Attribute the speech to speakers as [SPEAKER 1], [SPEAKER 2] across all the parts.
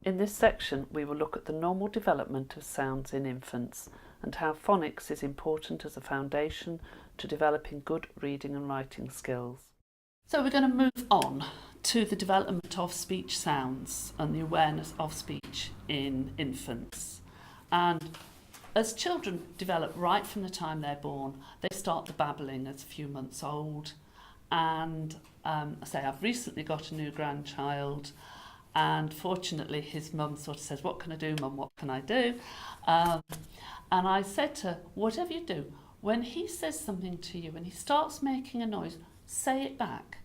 [SPEAKER 1] In this section, we will look at the normal development of sounds in infants and how phonics is important as a foundation to developing good reading and writing skills. So we're going to move on to the development of speech sounds and the awareness of speech in infants. And as children develop right from the time they're born, they start the babbling as a few months old. And I've recently got a new grandchild, and fortunately his mum sort of says, "What can I do, Mum? What can I do?" And I said to her, "Whatever you do, when he says something to you and he starts making a noise, say it back.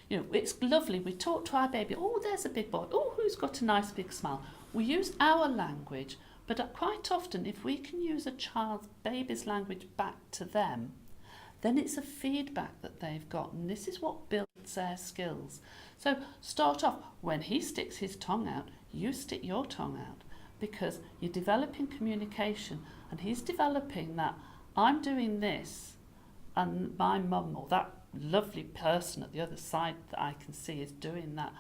[SPEAKER 1] You know, it's lovely. We talk to our baby. Oh, there's a big boy. Oh, who's got a nice big smile?" We use our language, but quite often if we can use a child's baby's language back to them, then it's a feedback that they've got, and this is what builds their skills. So start off, when he sticks his tongue out, you stick your tongue out, because you're developing communication, and he's developing that I'm doing this, and my mum or that lovely person at the other side that I can see is doing that,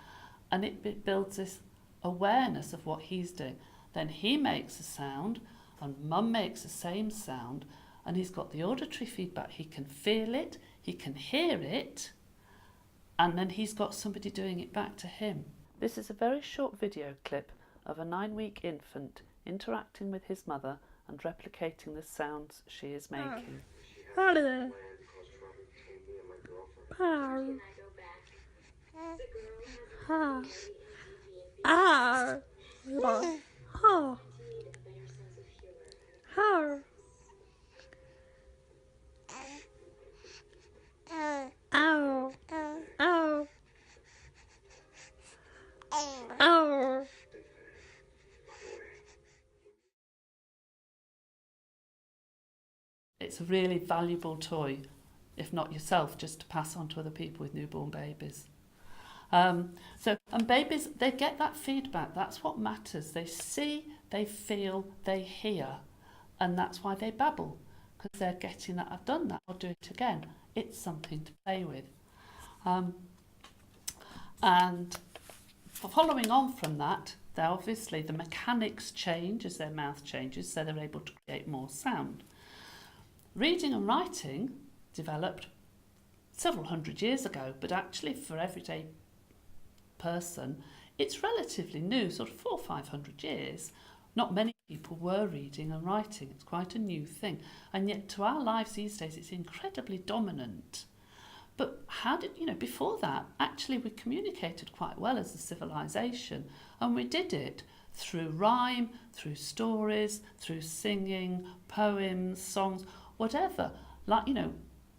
[SPEAKER 1] and it builds this awareness of what he's doing. Then he makes a sound, and mum makes the same sound, and he's got the auditory feedback. He can feel it, he can hear it, and then he's got somebody doing it back to him. This is a very short video clip of a 9-week infant interacting with his mother and replicating the sounds she is making. It's a really valuable toy, if not yourself, just to pass on to other people with newborn babies. And babies, they get that feedback. That's what matters. They see, they feel, they hear, and that's why they babble, because they're getting that, I've done that, I'll do it again. It's something to play with. And following on from that, obviously the mechanics change as their mouth changes, so they're able to create more sound. Reading and writing developed several hundred years ago, but actually for everyday person, it's relatively new, sort of 400 or 500 years. Not many people were reading and writing. It's quite a new thing. And yet to our lives these days, it's incredibly dominant. But before that, actually we communicated quite well as a civilization, and we did it through rhyme, through stories, through singing, poems, songs, whatever.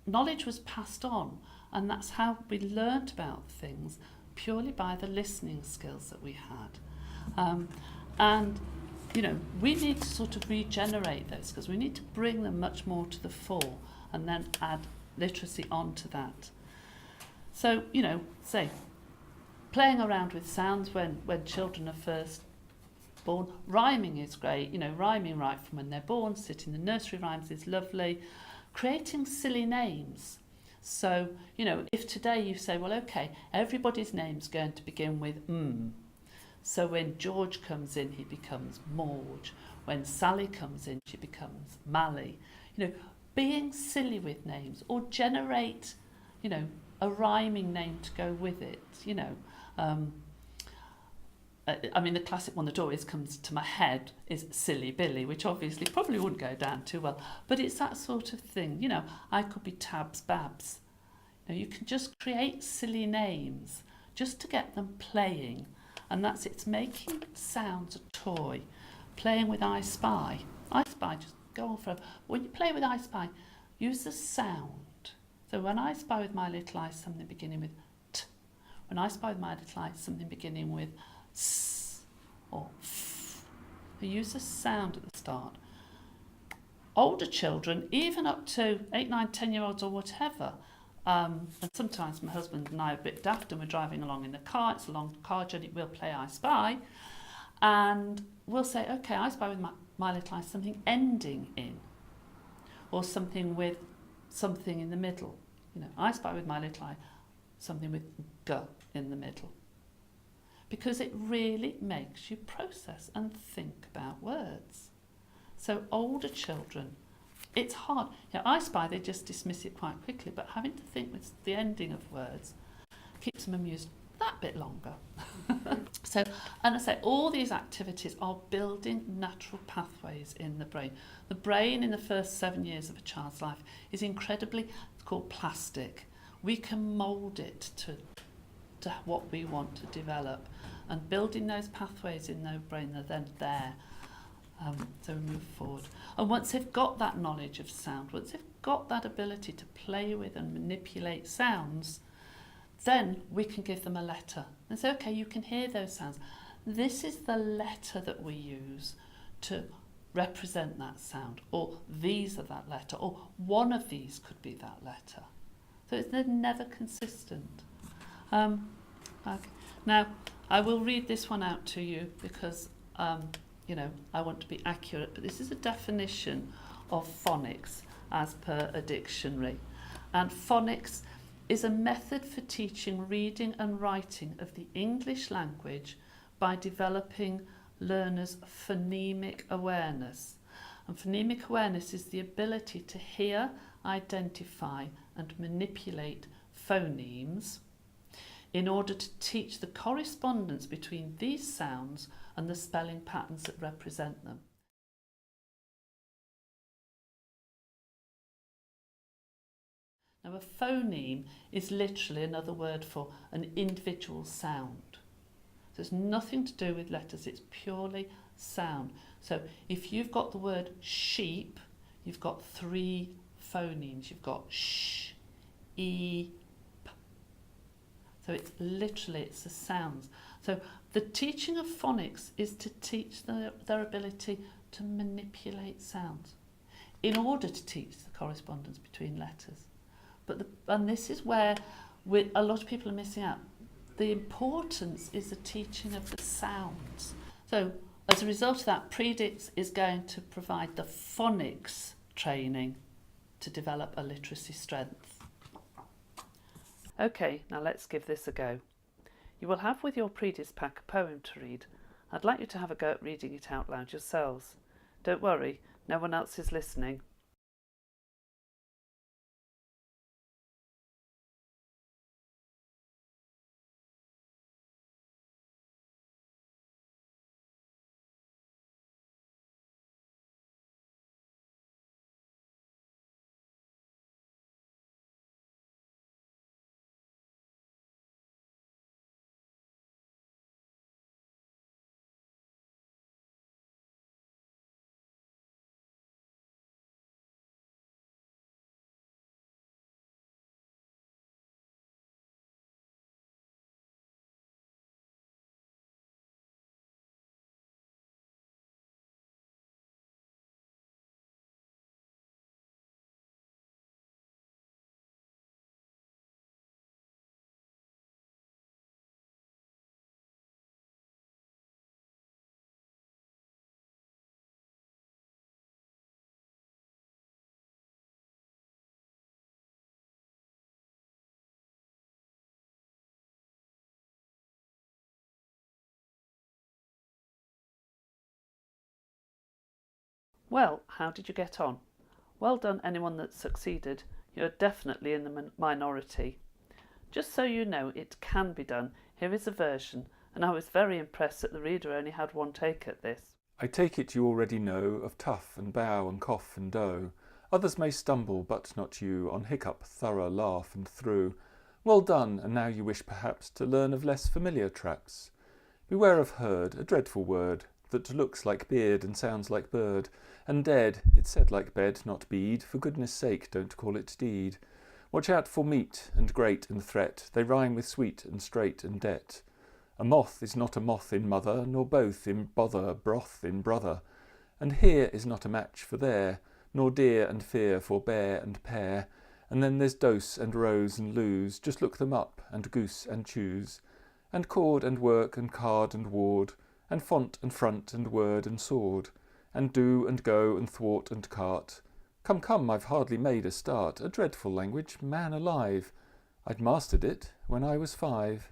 [SPEAKER 1] Knowledge was passed on, and that's how we learnt about things, purely by the listening skills that we had. We need to sort of regenerate those skills. We need to bring them much more to the fore and then add literacy onto that. So, say, playing around with sounds when children are first born. Rhyming is great, rhyming right from when they're born, sitting the nursery rhymes is lovely. Creating silly names. So, if today you say, well, okay, everybody's name's going to begin with M. So when George comes in, he becomes Morge. When Sally comes in, she becomes Mally. Being silly with names, or generate, a rhyming name to go with it, the classic one that always comes to my head is Silly Billy, which obviously probably wouldn't go down too well, but it's that sort of thing. I could be Tabs Babs. You can just create silly names just to get them playing, and it's making sounds a toy. Playing with I Spy. I Spy, just go on forever. When you play with I Spy, use the sound. So when I spy with my little eye something beginning with T. When I spy with my little eye something beginning with S or F. You use the sound at the start. Older children, even up to 8, 9, 10-year-olds or whatever, and sometimes my husband and I are a bit daft and we're driving along in the car, it's a long car journey, we'll play I Spy, and we'll say, okay, I spy with my little eye something ending in, or something with something in the middle. I spy with my little eye something with G in the middle. because it really makes you process and think about words. So older children, it's hard. Yeah, I Spy, they just dismiss it quite quickly, but having to think with the ending of words keeps them amused that bit longer. So, and I say, all these activities are building natural pathways in the brain. The brain in the first 7 years of a child's life is incredibly, it's called plastic. We can mould it to what we want to develop, and building those pathways in their brain are then there. So we move forward. And once they've got that knowledge of sound, once they've got that ability to play with and manipulate sounds, then we can give them a letter and say, okay, you can hear those sounds. This is the letter that we use to represent that sound, or these are that letter, or one of these could be that letter. So they're never consistent. Okay. Now, I will read this one out to you because you know, I want to be accurate, but this is a definition of phonics as per a dictionary. And phonics is a method for teaching reading and writing of the English language by developing learners' phonemic awareness. And phonemic awareness is the ability to hear, identify and manipulate phonemes in order to teach the correspondence between these sounds and the spelling patterns that represent them. Now, a phoneme is literally another word for an individual sound. So it's nothing to do with letters, it's purely sound. So if you've got the word sheep, you've got 3 phonemes. You've got sh, e, p. So it's literally, it's the sounds. So the teaching of phonics is to teach their ability to manipulate sounds in order to teach the correspondence between letters. And this is where a lot of people are missing out. The importance is the teaching of the sounds. So as a result of that, Predix is going to provide the phonics training to develop a literacy strength. Okay, now let's give this a go. You will have with your Predix pack a poem to read. I'd like you to have a go at reading it out loud yourselves. Don't worry, no one else is listening. Well, how did you get on? Well done anyone that succeeded. You're definitely in the minority. Just so you know, it can be done. Here is a version, and I was very impressed that the reader only had 1 take at this.
[SPEAKER 2] I take it you already know of tough and bow and cough and dough. Others may stumble, but not you, on hiccup, thorough, laugh and through. Well done, and now you wish perhaps to learn of less familiar traps. Beware of herd, a dreadful word, that looks like beard and sounds like bird, and dead, it's said like bed, not bead, for goodness sake don't call it deed. Watch out for meat and great and threat, they rhyme with sweet and straight and debt. A moth is not a moth in mother, nor both in bother, broth in brother. And here is not a match for there, nor dear and fear for bear and pear. And then there's dose and rose and lose, just look them up, and goose and choose. And cord and work and card and ward, and font and front and word and sword, and do and go and thwart and cart. Come, come, I've hardly made a start, a dreadful language, man alive. I'd mastered it when I was 5.